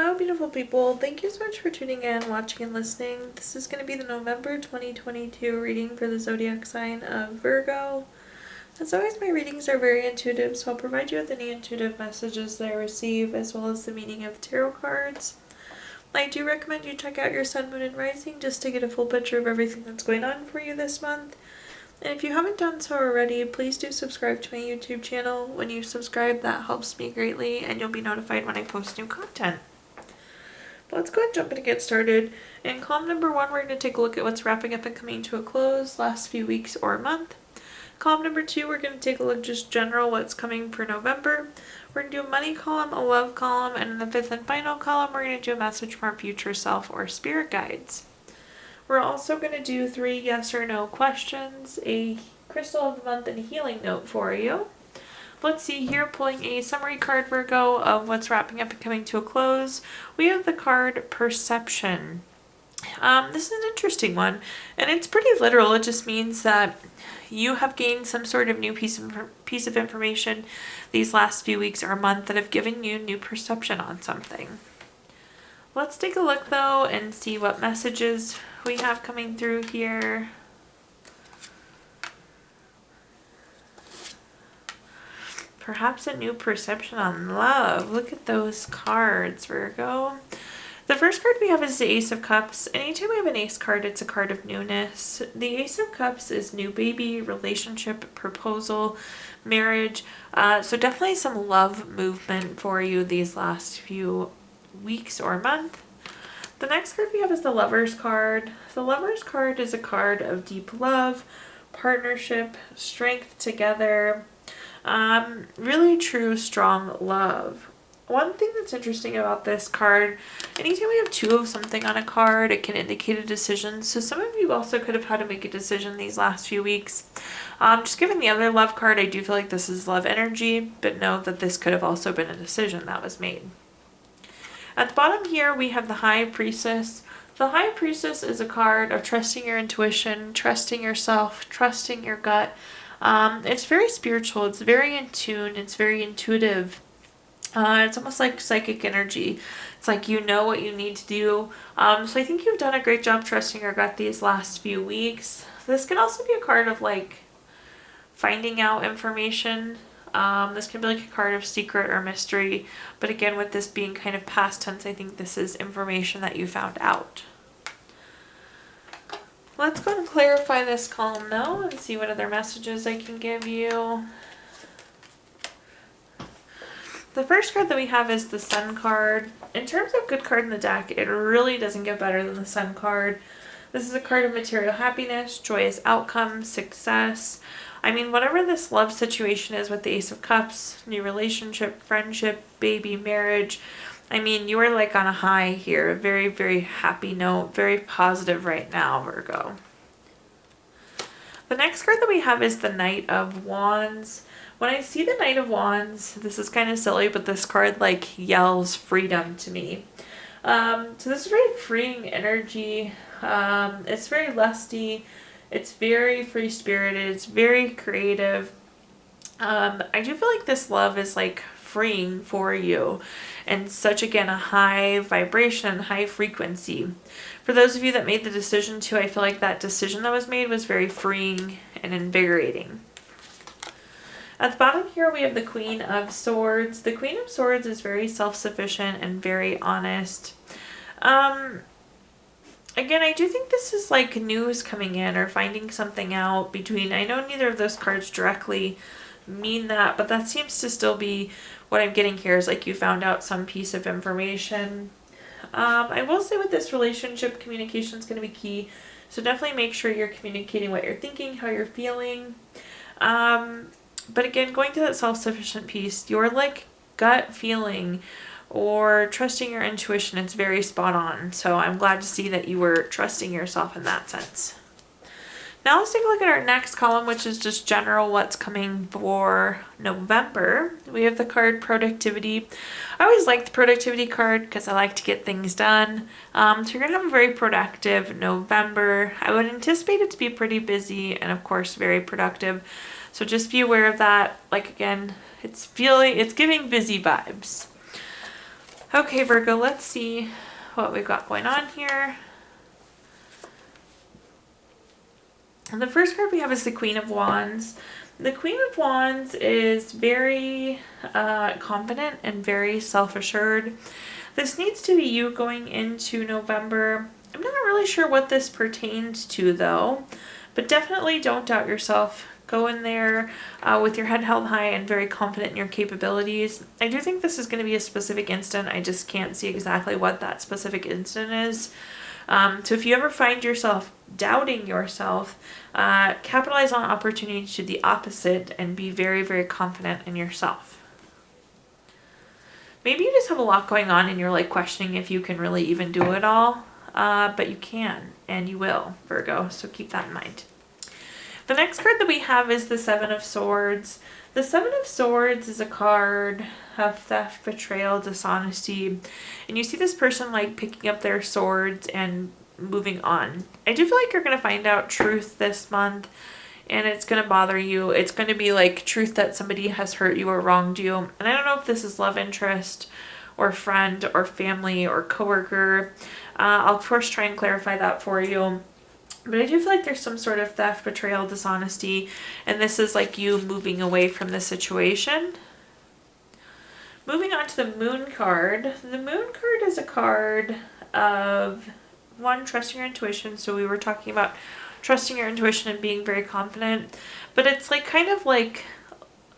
Hello beautiful people, thank you so much for tuning in, watching, and listening. This is going to be the November 2022 reading for the zodiac sign of Virgo. As always, my readings are very intuitive, so I'll provide you with any intuitive messages that I receive, as well as the meaning of tarot cards. I do recommend you check out your sun, moon, and rising just to get a full picture of everything that's going on for you this month. And if you haven't done so already, please do subscribe to my YouTube channel. When you subscribe, that helps me greatly, and you'll be notified when I post new content. But let's go ahead and jump in and get started. In column number 1, we're going to take a look at what's wrapping up and coming to a close last few weeks or month. Column number 2, we're going to take a look just general what's coming for November. We're going to do a money column, a love column, and in the 5th and final column, we're going to do a message from our future self or spirit guides. We're also going to do 3 yes or no questions, a crystal of the month, and a healing note for you. Let's see here, pulling a summary card, Virgo, of what's wrapping up and coming to a close. We have the card Perception. This is an interesting one, and it's pretty literal. It just means that you have gained some sort of new piece of information these last few weeks or month that have given you new perception on something. Let's take a look, though, and see what messages we have coming through here. Perhaps a new perception on love. Look at those cards, Virgo. The first card we have is the Ace of Cups. Anytime we have an Ace card, it's a card of newness. The Ace of Cups is new baby, relationship, proposal, marriage. So definitely some love movement for you these last few weeks or month. The next card we have is the Lover's card. The Lover's card is a card of deep love, partnership, strength together, really true, strong love. One thing that's interesting about this card, anytime we have 2 of something on a card, it can indicate a decision. So some of you also could have had to make a decision these last few weeks. Just given the other love card, I do feel like this is love energy, but know that this could have also been a decision that was made. At the bottom here, we have the High Priestess. The High Priestess is a card of trusting your intuition, trusting yourself, trusting your gut. It's very spiritual. It's very in tune. It's very intuitive. It's almost like psychic energy. It's like you know what you need to do. So I think you've done a great job trusting your gut these last few weeks. This can also be a card of like finding out information. This can be like a card of secret or mystery. But again, with this being kind of past tense, I think this is information that you found out. Let's go and clarify this column though and see what other messages I can give you. The first card that we have is the Sun card. In terms of good card in the deck, it really doesn't get better than the Sun card. This is a card of material happiness, joyous outcomes, success. I mean, whatever this love situation is with the Ace of Cups, new relationship, friendship, baby, marriage, I mean, you are like on a high here. A very, very happy note. Very positive right now, Virgo. The next card that we have is the Knight of Wands. When I see the Knight of Wands, this is kind of silly, but this card like yells freedom to me. So this is very freeing energy. It's very lusty. It's very free-spirited. It's very creative. I do feel like this love is like freeing for you, and such again a high vibration, high frequency. For those of you that made the decision to, I feel like that decision that was made was very freeing and invigorating. At the bottom here we have the Queen of Swords. The Queen of Swords is very self-sufficient and very honest. Again, I do think this is like news coming in or finding something out between, I know neither of those cards directly mean that, but that seems to still be what I'm getting here, is like you found out some piece of information. I will say with this relationship, communication is going to be key. So definitely make sure you're communicating what you're thinking, how you're feeling. But again, going to that self-sufficient piece, your like gut feeling or trusting your intuition, it's very spot on. So I'm glad to see that you were trusting yourself in that sense. Now let's take a look at our next column, which is just general what's coming for November. We have the card Productivity. I always like the Productivity card because I like to get things done. So you're going to have a very productive November. I would anticipate it to be pretty busy and of course very productive. So just be aware of that. Like again, it's giving busy vibes. Okay, Virgo, let's see what we've got going on here. And the first card we have is the Queen of Wands. The Queen of Wands is very confident and very self-assured. This needs to be you going into November. I'm not really sure what this pertains to though, but definitely don't doubt yourself. Go in there with your head held high and very confident in your capabilities. I do think this is going to be a specific instant. I just can't see exactly what that specific instant is. So if you ever find yourself doubting yourself, capitalize on opportunity to the opposite and be very, very confident in yourself. Maybe you just have a lot going on and you're like questioning if you can really even do it all, but you can and you will, Virgo, so keep that in mind. The next card that we have is the Seven of Swords. The Seven of Swords is a card of theft, betrayal, dishonesty, and you see this person like picking up their swords and moving on. I do feel like you're going to find out truth this month, and it's going to bother you. It's going to be like truth that somebody has hurt you or wronged you, and I don't know if this is love interest or friend or family or coworker. I'll of course try and clarify that for you. But I do feel like there's some sort of theft, betrayal, dishonesty, and this is like you moving away from the situation. Moving on to the Moon card. The Moon card is a card of, one, trusting your intuition. So we were talking about trusting your intuition and being very confident. But it's like kind of like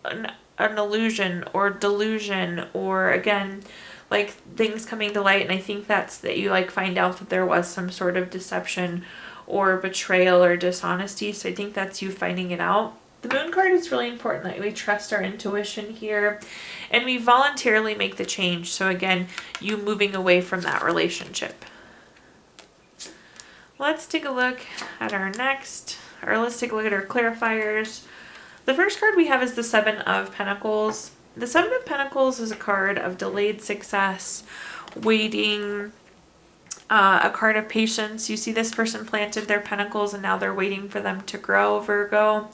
an illusion or delusion, or again, like things coming to light. And I think that's that you like find out that there was some sort of deception or betrayal or dishonesty. So I think that's you finding it out. The Moon card is really important that we trust our intuition here and we voluntarily make the change. So again, you moving away from that relationship. Let's take a look at our next, or let's take a look at our clarifiers. The first card we have is the Seven of Pentacles. The Seven of Pentacles is a card of delayed success, waiting, a card of patience. You see this person planted their pentacles and now they're waiting for them to grow, Virgo.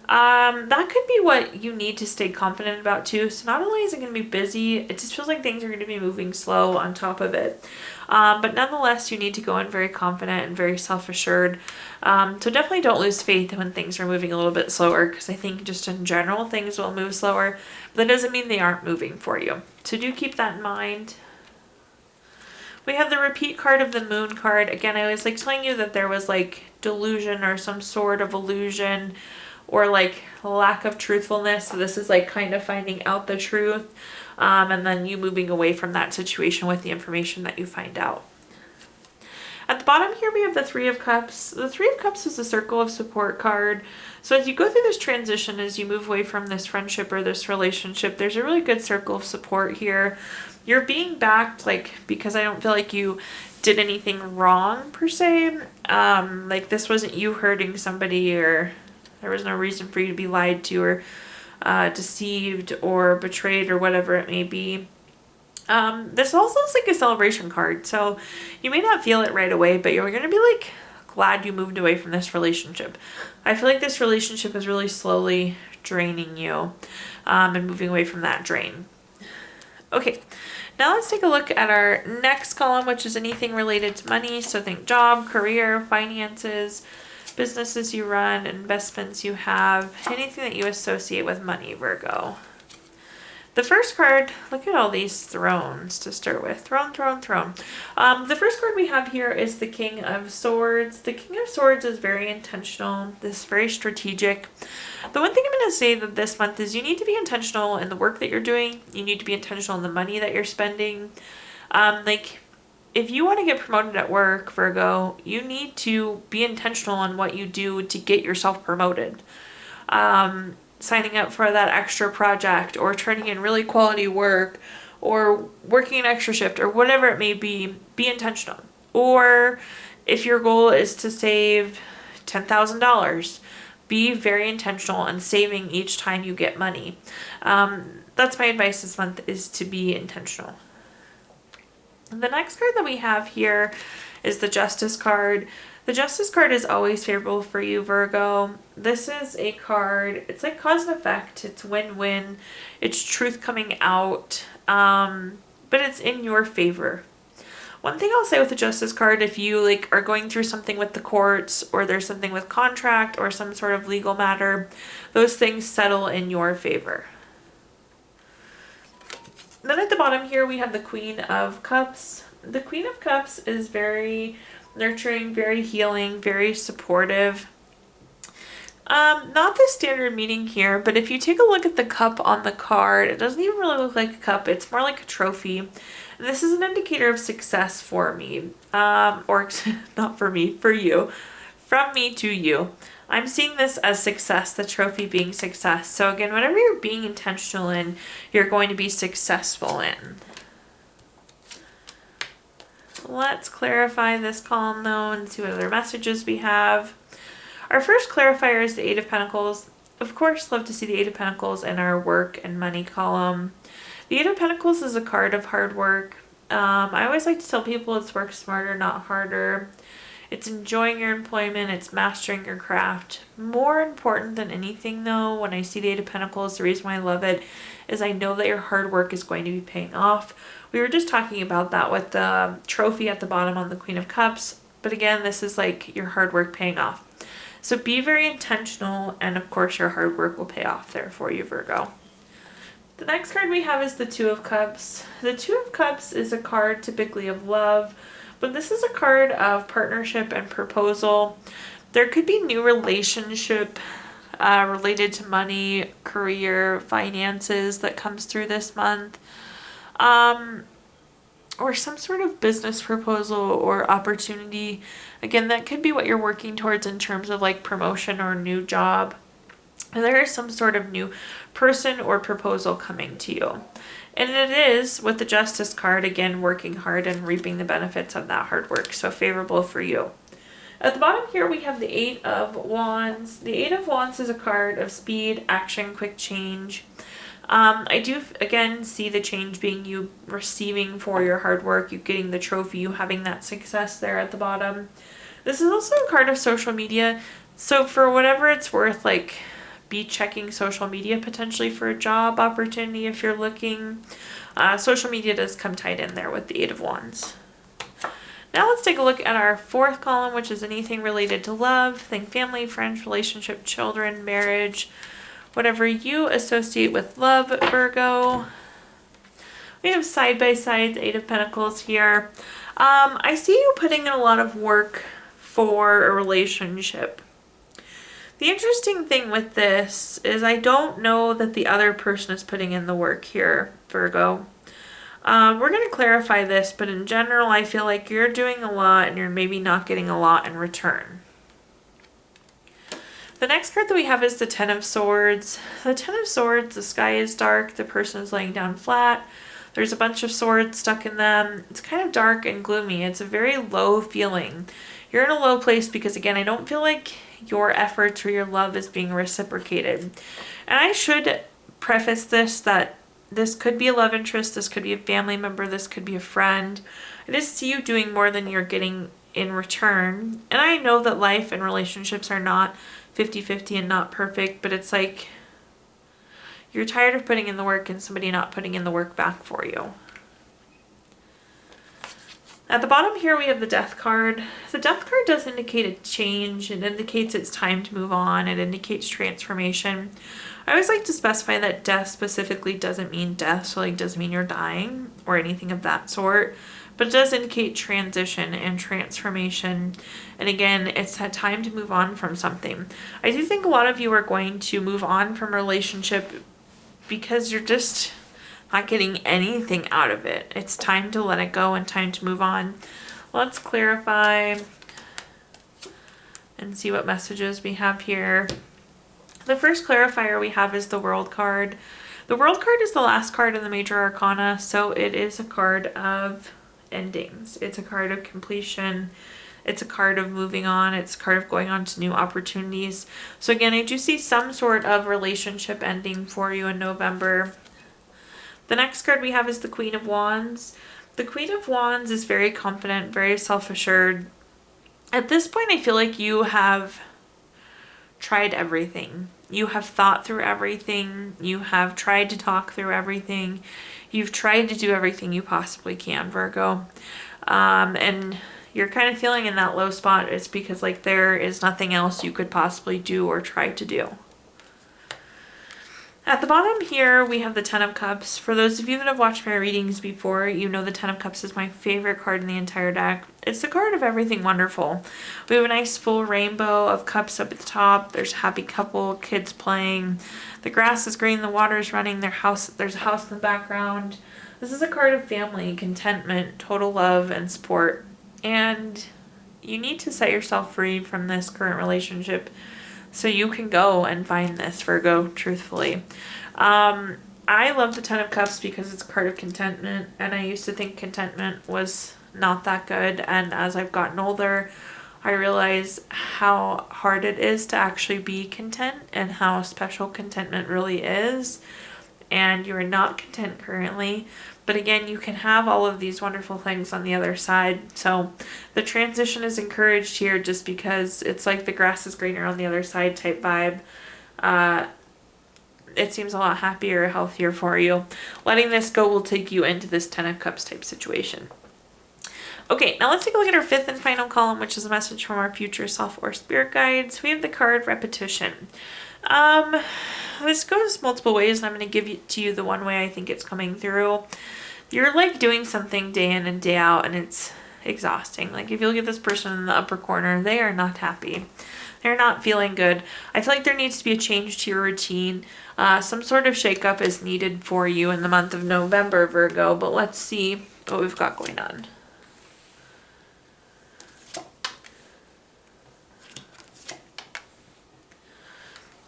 That could be what you need to stay confident about too. So not only is it going to be busy, it just feels like things are going to be moving slow on top of it. But nonetheless, you need to go in very confident and very self-assured. So definitely don't lose faith when things are moving a little bit slower, because I think just in general things will move slower. But that doesn't mean they aren't moving for you. So do keep that in mind. We have the repeat card of the Moon card. Again, I was like telling you that there was like delusion or some sort of illusion or like lack of truthfulness. So this is like kind of finding out the truth, and then you moving away from that situation with the information that you find out. At the bottom here, we have the Three of Cups. The Three of Cups is a circle of support card. So as you go through this transition, as you move away from this friendship or this relationship, there's a really good circle of support here. You're being backed, like, because I don't feel like you did anything wrong per se. Like this wasn't you hurting somebody, or there was no reason for you to be lied to or deceived or betrayed or whatever it may be. This also is like a celebration card. So you may not feel it right away, but you're going to be like glad you moved away from this relationship. I feel like this relationship is really slowly draining you, and moving away from that drain. Okay, now let's take a look at our next column, which is anything related to money. So think job, career, finances, businesses you run, investments you have, anything that you associate with money, Virgo. The first card, look at all these thrones to start with. Throne, throne, throne. The first card we have here is the King of Swords. The King of Swords is very intentional. This is very strategic. The one thing I'm going to say that this month is you need to be intentional in the work that you're doing. You need to be intentional in the money that you're spending. Like if you want to get promoted at work, Virgo, you need to be intentional on what you do to get yourself promoted. Signing up for that extra project or turning in really quality work or working an extra shift or whatever it may be intentional. Or if your goal is to save $10,000, be very intentional in saving each time you get money. That's my advice this month, is to be intentional. The next card that we have here is the Justice card. The Justice card is always favorable for you, Virgo. This is a card, it's like cause and effect. It's win-win. It's truth coming out. but it's in your favor. One thing I'll say with the Justice card, if you like are going through something with the courts, or there's something with contract or some sort of legal matter, those things settle in your favor. Then at the bottom here we have the Queen of Cups. The Queen of Cups is very nurturing, very healing, very supportive. Not the standard meaning here, but if you take a look at the cup on the card, it doesn't even really look like a cup. It's more like a trophy. And this is an indicator of success for me. Or not for me, for you. From me to you. I'm seeing this as success, the trophy being success. So again, whatever you're being intentional in, you're going to be successful in. Let's clarify this column though and see what other messages we have. Our first clarifier is the Eight of Pentacles. Of course, love to see the Eight of Pentacles in our work and money column. The Eight of Pentacles is a card of hard work. I always like to tell people it's work smarter, not harder. It's enjoying your employment. It's mastering your craft. More important than anything though, when I see the Eight of Pentacles, the reason why I love it is I know that your hard work is going to be paying off. We were just talking about that with the trophy at the bottom on the Queen of Cups. But again, this is like your hard work paying off. So be very intentional, and of course your hard work will pay off there for you, Virgo. The next card we have is the Two of Cups. The Two of Cups is a card typically of love, but this is a card of partnership and proposal. There could be new relationship related to money, career, finances that comes through this month. Or some sort of business proposal or opportunity. Again, that could be what you're working towards in terms of like promotion or new job. And there is some sort of new person or proposal coming to you. And it is, with the Justice card, again, working hard and reaping the benefits of that hard work. So favorable for you. At the bottom here, we have the Eight of Wands. The Eight of Wands is a card of speed, action, quick change. I do, again, see the change being you receiving for your hard work, you getting the trophy, you having that success there at the bottom. This is also a card of social media. So for whatever it's worth, like, be checking social media potentially for a job opportunity if you're looking. Social media does come tied in there with the Eight of Wands. Now let's take a look at our fourth column, which is anything related to love. Think family, friends, relationship, children, marriage, whatever you associate with love, Virgo. We have side by side the Eight of Pentacles here. I see you putting in a lot of work for a relationship. The interesting thing with this is I don't know that the other person is putting in the work here, Virgo. We're going to clarify this, but in general, I feel like you're doing a lot and you're maybe not getting a lot in return. The next card that we have is the Ten of Swords. The Ten of Swords, the sky is dark, the person is laying down flat. There's a bunch of swords stuck in them. It's kind of dark and gloomy. It's a very low feeling. You're in a low place because, again, I don't feel like your efforts or your love is being reciprocated. And I should preface this that this could be a love interest, this could be a family member, this could be a friend. I just see you doing more than you're getting in return. And I know that life and relationships are not 50-50 and not perfect, but it's like you're tired of putting in the work and somebody not putting in the work back for you. At the bottom here, we have the Death card. The Death card does indicate a change. It indicates it's time to move on. It indicates transformation. I always like to specify that death specifically doesn't mean death, so like doesn't mean you're dying or anything of that sort, but it does indicate transition and transformation. And again, it's that time to move on from something. I do think a lot of you are going to move on from a relationship because you're just not getting anything out of it. It's time to let it go and time to move on. Let's clarify and see what messages we have here. The first clarifier we have is the World card. The World card is the last card in the Major Arcana, so it is a card of endings. It's a card of completion. It's a card of moving on. It's a card of going on to new opportunities. So again, I do see some sort of relationship ending for you in November. The next card we have is the Queen of Wands. The Queen of Wands is very confident, very self-assured. At this point, I feel like you have tried everything. You have thought through everything. You have tried to talk through everything. You've tried to do everything you possibly can, Virgo. And you're kind of feeling in that low spot. It's because like there is nothing else you could possibly do or try to do. At the bottom here, we have the Ten of Cups. For those of you that have watched my readings before, you know the Ten of Cups is my favorite card in the entire deck. It's the card of everything wonderful. We have a nice full rainbow of cups up at the top. There's a happy couple, kids playing. The grass is green, the water is running, there's a house in the background. This is a card of family, contentment, total love, and support. And you need to set yourself free from this current relationship so you can go and find this, Virgo, truthfully. I love the Ten of Cups because it's a card of contentment, and I used to think contentment was not that good, and as I've gotten older, I realize how hard it is to actually be content and how special contentment really is. And you are not content currently, but again, you can have all of these wonderful things on the other side. So the transition is encouraged here just because it's like the grass is greener on the other side type vibe. It seems a lot happier, healthier for you. Letting this go will take you into this Ten of Cups type situation. Okay, now let's take a look at our fifth and final column, which is a message from our future self or spirit guides. We have the card Repetition. This goes multiple ways, and I'm going to give it to you the one way I think it's coming through. You're like doing something day in and day out, and it's exhausting. Like if you look at this person in the upper corner, they are not happy. They're not feeling good. I feel like there needs to be a change to your routine. Some sort of shakeup is needed for you in the month of November, Virgo, but let's see what we've got going on.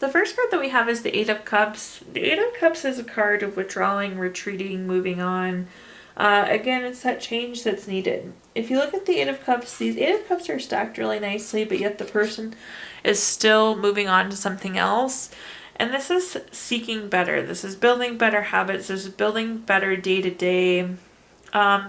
The first card that we have is the Eight of Cups. The Eight of Cups is a card of withdrawing, retreating, moving on. Again, it's that change that's needed. If you look at the Eight of Cups, these Eight of Cups are stacked really nicely, but yet the person is still moving on to something else. And this is seeking better. This is building better habits. This is building better day-to-day.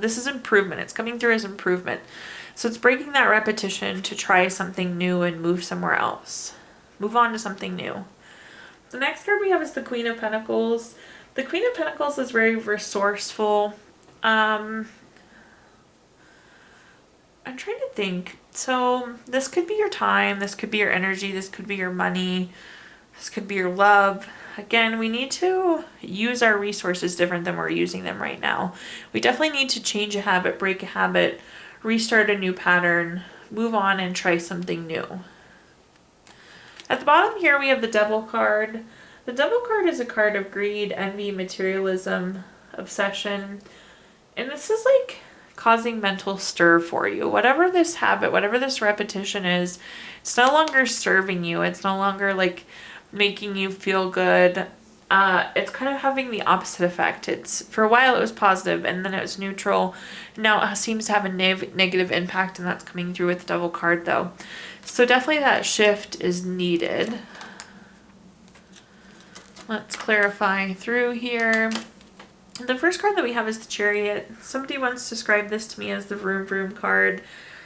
This is improvement. It's coming through as improvement. So it's breaking that repetition to try something new and move somewhere else. Move on to something new. The next card we have is the Queen of Pentacles. The Queen of Pentacles is very resourceful. I'm trying to think. So this could be your time. This could be your energy. This could be your money. This could be your love. Again, we need to use our resources different than we're using them right now. We definitely need to change a habit, break a habit, restart a new pattern, move on and try something new. At the bottom here, we have the Devil card. The Devil card is a card of greed, envy, materialism, obsession. And this is like causing mental stir for you. Whatever this habit, whatever this repetition is, it's no longer serving you. It's no longer like making you feel good. It's kind of having the opposite effect. It's for a while it was positive and then it was neutral. Now it seems to have a negative impact, and that's coming through with the Devil card though. So definitely that shift is needed. Let's clarify through here. The first card that we have is the Chariot. Somebody once described this to me as the Vroom Vroom card.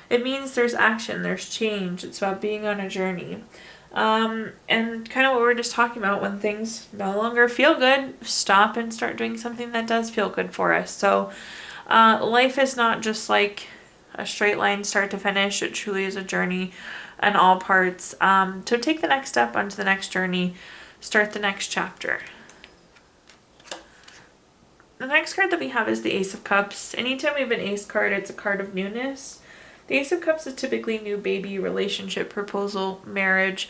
It means there's action, there's change. It's about being on a journey. And kind of what we were just talking about, when things no longer feel good, stop and start doing something that does feel good for us. So life is not just like a straight line start to finish. It truly is a journey in all parts. So take the next step onto the next journey. Start the next chapter. The next card that we have is the Ace of Cups. Anytime we have an Ace card, it's a card of newness. The Ace of Cups is typically new baby, relationship, proposal, marriage.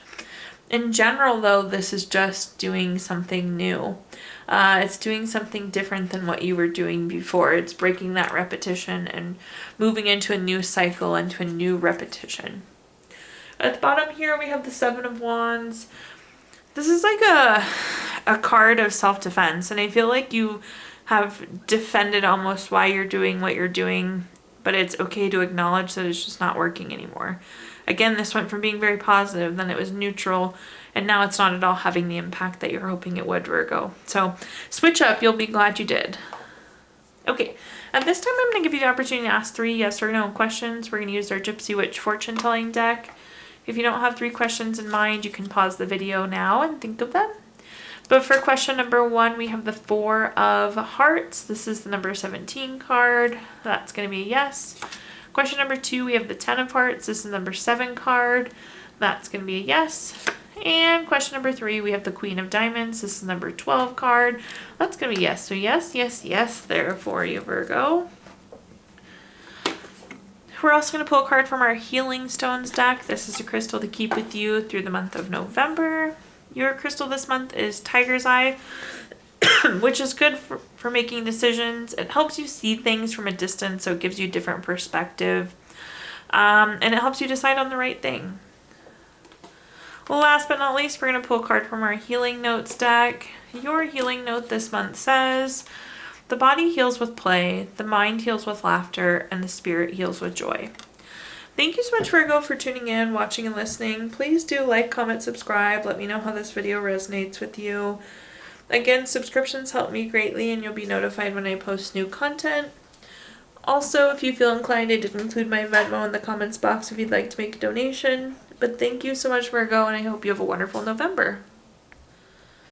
In general, though, this is just doing something new. It's doing something different than what you were doing before. It's breaking that repetition and moving into a new cycle, into a new repetition. At the bottom here, we have the Seven of Wands. This is like a card of self-defense, and I feel like you have defended almost why you're doing what you're doing, but it's okay to acknowledge that it's just not working anymore. Again, this went from being very positive, then it was neutral, and now it's not at all having the impact that you're hoping it would, Virgo. So switch up, you'll be glad you did. Okay, at this time I'm going to give you the opportunity to ask 3 yes or no questions. We're going to use our Gypsy Witch fortune telling deck. If you don't have 3 questions in mind, you can pause the video now and think of them. But for question number 1, we have the 4 of Hearts. This is the number 17 card. That's going to be a yes. Question number 2, we have the 10 of Hearts. This is the number 7 card. That's going to be a yes. And question number 3, we have the Queen of Diamonds. This is the number 12 card. That's going to be yes. So yes, yes, yes there for you, Virgo. We're also going to pull a card from our Healing Stones deck. This is a crystal to keep with you through the month of November. Your crystal this month is Tiger's Eye, which is good for making decisions. It helps you see things from a distance, so it gives you a different perspective. And it helps you decide on the right thing. Last but not least, we're going to pull a card from our Healing Notes deck. Your healing note this month says, the body heals with play, the mind heals with laughter, and the spirit heals with joy. Thank you so much, Virgo, for tuning in, watching, and listening. Please do like, comment, subscribe. Let me know how this video resonates with you. Again, subscriptions help me greatly, and you'll be notified when I post new content. Also, if you feel inclined, I did include my Venmo in the comments box if you'd like to make a donation. But thank you so much, Virgo, and I hope you have a wonderful November.